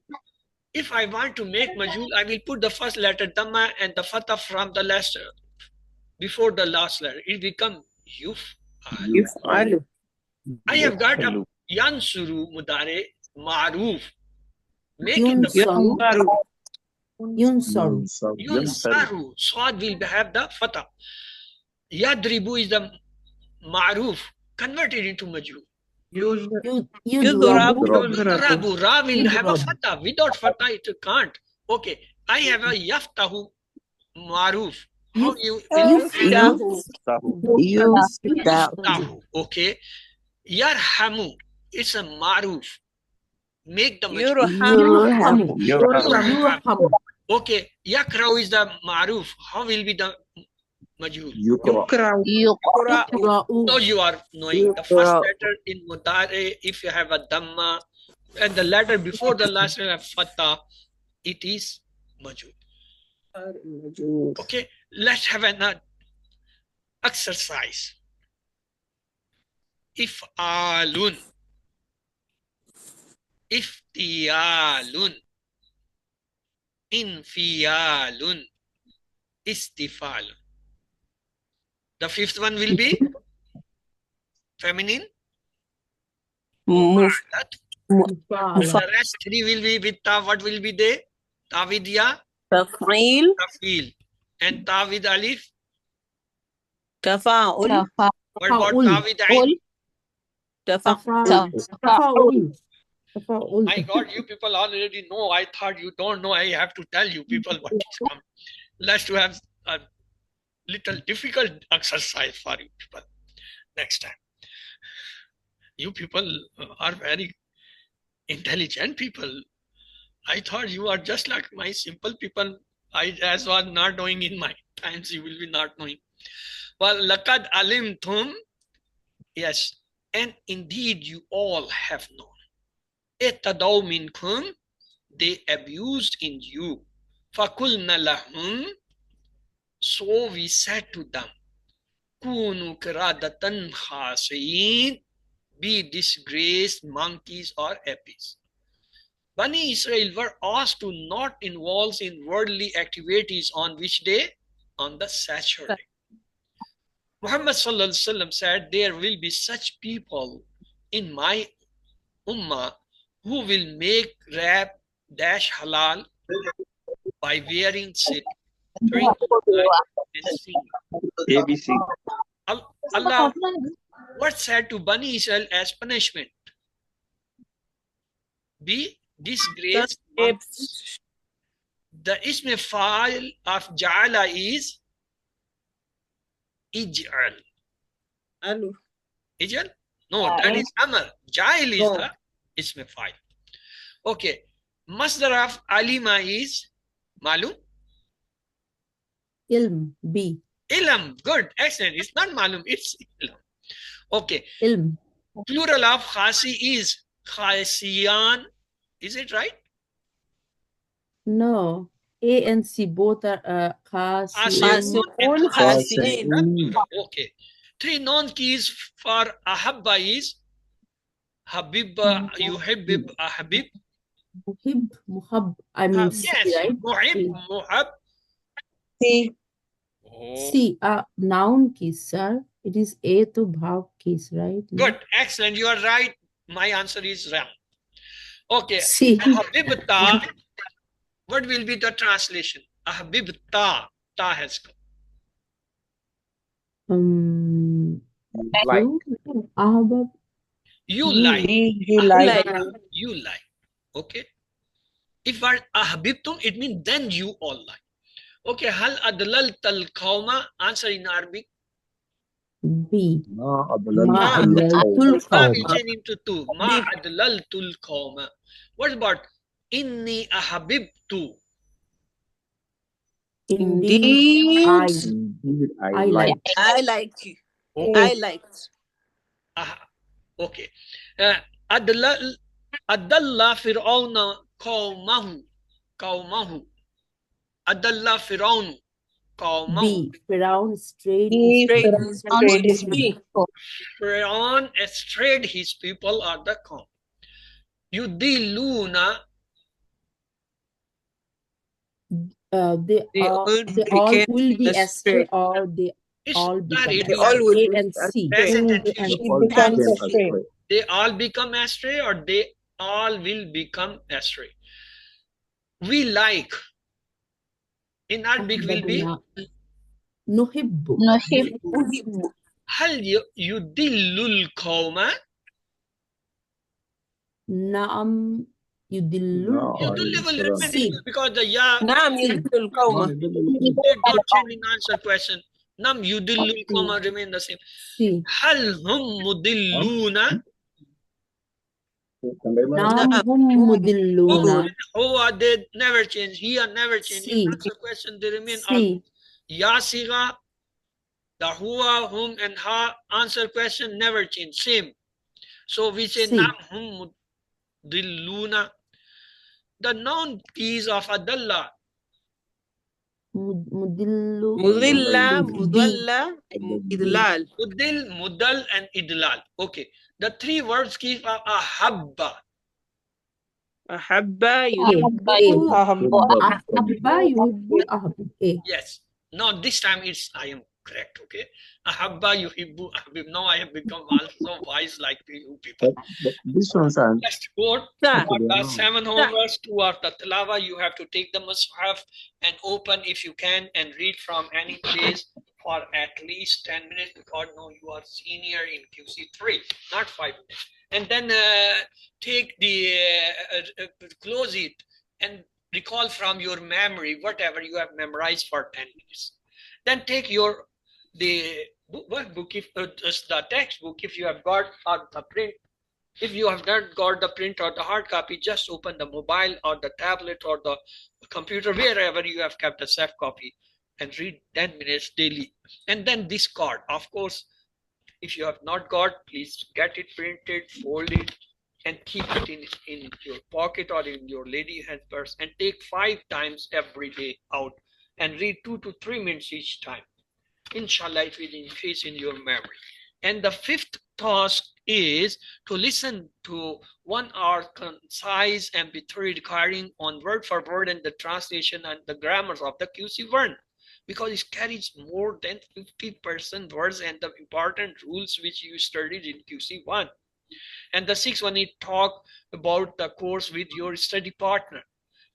If I want to make majhul, I will put the first letter dhamma and the fatah from the last before the last letter. It becomes yuf'alu. I have got a yansuru mudare ma'ruf. Making the Yunsaru. Yunsaru. Swad will have the fatah. Yadribu is the ma'ruf. Converted into majhul. Yudrabu. Yudrabu. Ra will have a fatah. Without fatah, it can't. Okay. I have a yaftahu ma'ruf. How you Yuftahu. Okay. Yarhamu. It's a ma'ruf. Make the majhul. Yurhamu. Okay. Yakrau is the ma'ruf. How will be the majhul? So you are knowing the first letter in mudare, if you have a dhamma, and the letter before the last letter of fatah, it is majhul. Okay, let's have an exercise. If'alun, iftiyalun, infiyalun, istifalun. The fifth one will be feminine. The rest three will be with ta. What will be they? Ta with ya? Taf'il. Tafil. And ta with alif? Tafa'ul. What about ta with ain? Tafa'ul. My God, you people already know. I thought you don't know. I have to tell you people what is coming. Let's have a little difficult exercise for you people next time. You people are very intelligent people. I thought you are just like my simple people. I as was not knowing in my times, you will be not knowing. Well, lakad alimtum, yes, and indeed you all have known. Etadaw minkum, they abused in you. Fakulna lahum, so we said to them, Kunu kiradatan khasiin, be disgraced monkeys or apes. Bani Israel were asked to not involve in worldly activities on which day? On the Saturday. Muhammad sallallahu alaihi wasallam said, there will be such people in my ummah who will make rap dash halal by wearing silk, drink and sing. ABC. Allah, what said to Bani Israel as punishment? Be disgraced. The ism fa'il of ja'ala is ij'al. Alu. Ij'al? No, that is amr. Ja'il is the ism fa'il. Okay. Masdar of alima is malum. Ilm, B. Ilm. Good. Excellent. It's not malum. It's ilm. Okay. Ilm. Plural of khasi is khasiyan. Is it right? No. A and C both are Khasiun and Khasiin. khasiin. Okay. Three known keys for ahabba is habibba, yuhibbib, ahabib. Muhib, muhab. I mean C, Yes, right? muhib, muhab. C. Oh. C, noun keys, sir. It is A to bhav keys, right? Good, excellent. You are right. My answer is wrong. Okay. C. Habibta. What will be the translation? Habibta. Ta has come. Like. Ahbab. You like. You like. You like. Okay. If I ahbibtum, it means then you all like. Okay. Hal adlaltal qawma. Answer in Arabic. B. Ma Ma adlaltul adlaltul Ma will qawma. change into two. Ma adlaltul qawma. What about inni ahbibtu? Indeed. I like. I like you. Oh. I liked. Okay. Adalla fir'auna qawmahu. Adalla fir'aunu qawmahu. B. Firaun strayed Straight. Fir'aun strayed his people or the qawm. Yudilluna. They all will be astray, or they all become They astray. A and C. They all become astray or they all will become astray. We like. In Arabic will be Nuhibbu. Hal yudillul qawma. Naam yudillu. Because the ya. Naam yudillul qawma. They don't change in answer question. Nam yudillul qawma remain the same. Hal hum mudilluna. Naam hum mudilluna. Oh, they never change. Here never change. In answer question they remain. Ya siga. The huwa, whom, and ha answer question never change. Same. So we say nam hum mudilluna. The noun keys of adalla. Mudillu. Mudilla, mudalla, idlal. Mudil, mudal, and idlal. Okay. The three words keys are ahabba. Ahabba, yuhibbu, ahabba, yuhibbu, ahabbu. Yes. Now this time I am correct. Okay. Ahabba, yuhibbu, ahabib. Now I have become also wise like you people. This one's an. Let's go. The 7 homeworks, 2 of the tilawa. You have to take the mushaf and open if you can and read from any place for at least 10 minutes because now you are senior in QC3, not 5 minutes. And then take the close it and recall from your memory whatever you have memorized for 10 minutes. Then take the textbook if you have got or the print If you have not got the print or the hard copy, just open the mobile or the tablet or the computer, wherever you have kept a soft copy, and read 10 minutes daily. And then this card, of course, if you have not got, please get it printed, fold it, and keep it in your pocket or in your lady hand purse, and take 5 times every day out and read 2 to 3 minutes each time. Inshallah, it will increase in your memory. And the fifth task is to listen to 1 hour concise MP3 recording on word for word and the translation and the grammars of the QC1, because it carries more than 50% words and the important rules which you studied in QC1. And the sixth one is talk about the course with your study partner.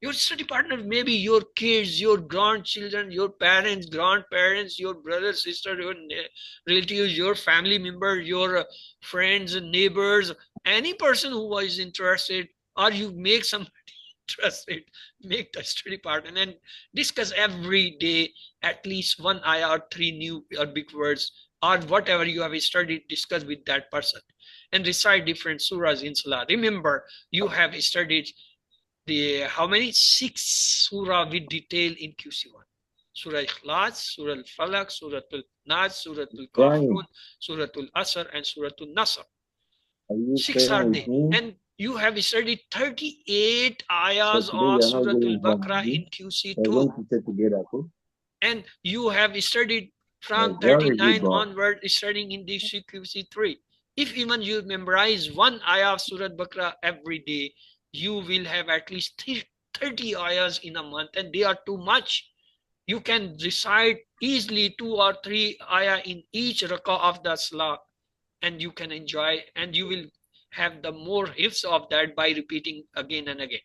Your study partner may be your kids, your grandchildren, your parents, grandparents, your brother, sister, your relatives, your family member, your friends and neighbors, any person who is interested, or you make somebody interested, make the study partner and discuss every day at least 1 ayah or 3 new Arabic words or whatever you have studied, discuss with that person and recite different surahs in Salah. Remember, you have studied the how many? 6 surah with detail in QC1. Surah Ikhlas, Surah Al-Falaq, Surah Al-Nas, Surah Al-Kafirun, Surah Al-Asr, and Surah Al-Nasr. Are you 6 staying are with they. me? And you have studied 38 So ayahs today of we are not Surah going home, Al-Baqarah Abi. in We are going QC2. to stay together, okay? And you have studied from Very good, 39 boss. onward, studying in the QC3. If even you memorize 1 ayah of Surah Baqarah every day, you will have at least 30 ayahs in a month, and they are too much. You can recite easily 2 or 3 ayah in each rakah of the salah, and you can enjoy, and you will have the more hifz of that by repeating again and again.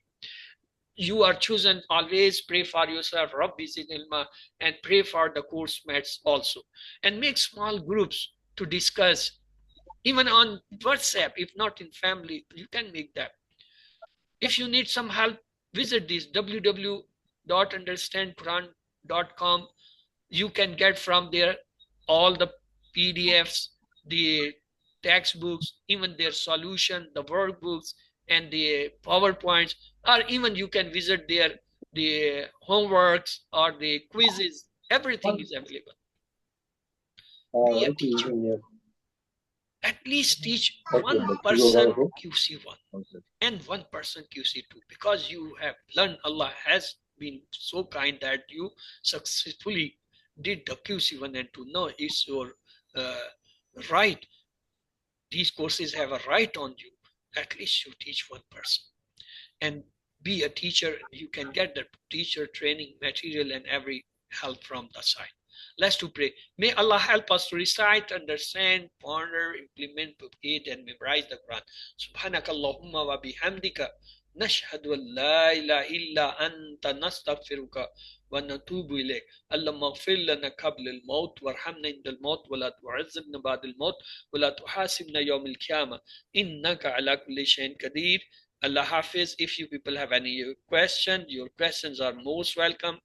You are chosen, always pray for yourself, Rabbi zid ilma, and pray for the course mates also. And make small groups to discuss, even on WhatsApp, if not in family, you can make that. If you need some help, visit this www.understandquran.com. You can get from there all the PDFs, the textbooks, even their solution, the workbooks, and the PowerPoints, or even you can visit their the homeworks or the quizzes. Everything is available. Be a Okay, teacher. yeah. At least teach Okay, one but you person okay? QC1 Okay. and one person QC2, because you have learned. Allah has been so kind that you successfully did the QC1 and 2. Now it's your right. These courses have a right on you. At least you teach one person and be a teacher. You can get the teacher training material and every help from the side. Let's to pray. May Allah help us to recite, understand, ponder, implement, propagate, and memorize the Quran. Subhanakallahumma wa bihamdika. نشهد أن لا إله إلا أنت نستغفرك ونتوب إليك. اللهم اغفر لنا قبل الموت وارحمنا عند الموت ولا تعذبنا بعد الموت ولا تحاسبنا يوم القيامة إنك على كل شيء قدير. Allah Hafiz. If you people have any question, your questions are most welcome.